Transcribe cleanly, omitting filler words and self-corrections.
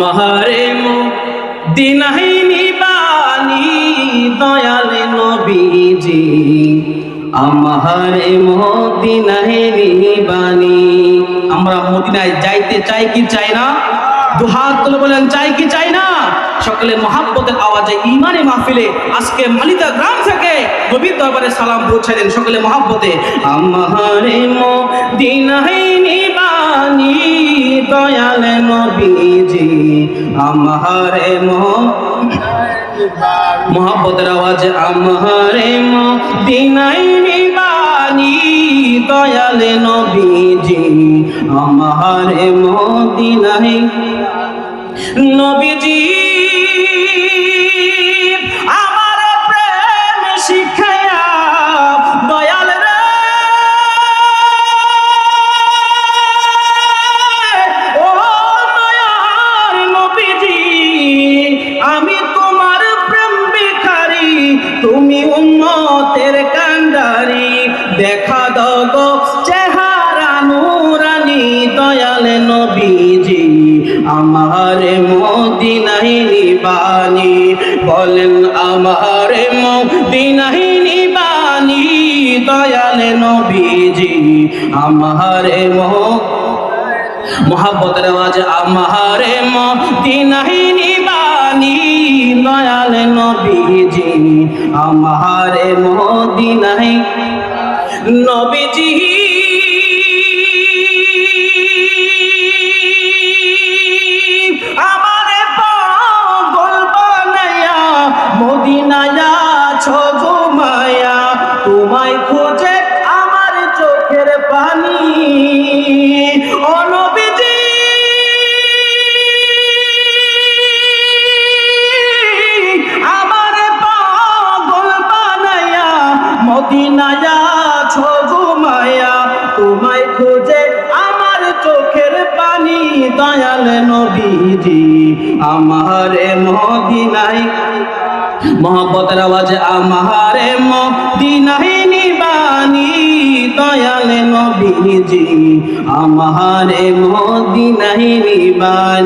আমারে মদিনায় নিবানি দয়াল নবীজি, আমারে মদিনায় নিবানি। আমরা মদিনায় যাইতে চাই কি চাই না? দুহাত তুলে বলেন চাই কি চাই না? সকলে মহাব্বতের আওয়াজে ইমানে মাহফিলে আজকে মালিতা গ্রাম থেকে নবীর দরবারে সালাম পৌঁছে দেন সকলে মহাব্বতে। আমারে মদিনায় নিবানি দয়াল নবীজি, আমারে মহাব্বতের আওয়াজে আমারে মদিনায় নিবানি দয়াল নবীজি, আমারে মদিনায় নবীজি আমার প্রেম শিখায়া দয়াল রে, ও দয়াল নবীজি আমি তোমার প্রেম ভিখারি, তুমি উম্মতের কান্ডারি, দেখা দাও গো চেহারা নূরানি দয়াল নবীজি, আমারে মদিনায় নিবানি। বলেন আমারে মদিনায় নিবানি দয়াল নবীজি, আমারে মহাব্বতের আওয়াজে আমারে মদিনায় নিবানি দয়াল নবীজি, আমারে মদিনায় নবীজি। আমারে পাগল বানায়া মদিনায় আছো ঘুমায়া, তোমায় খুঁজে আমার চোখের পানি, ও নবীজি আমারে পাগল বানায়া মদিনায় আছো ঘুমায়া, তোমায় খুঁজে আমার চোখের পানি দয়াল নবীজি, আমারে মদিনায় মহাব্বতের আওয়াজে আমারে মদিনায় নিবানি দয়াল নবীজি, আমারে মদিনায় নিবানি।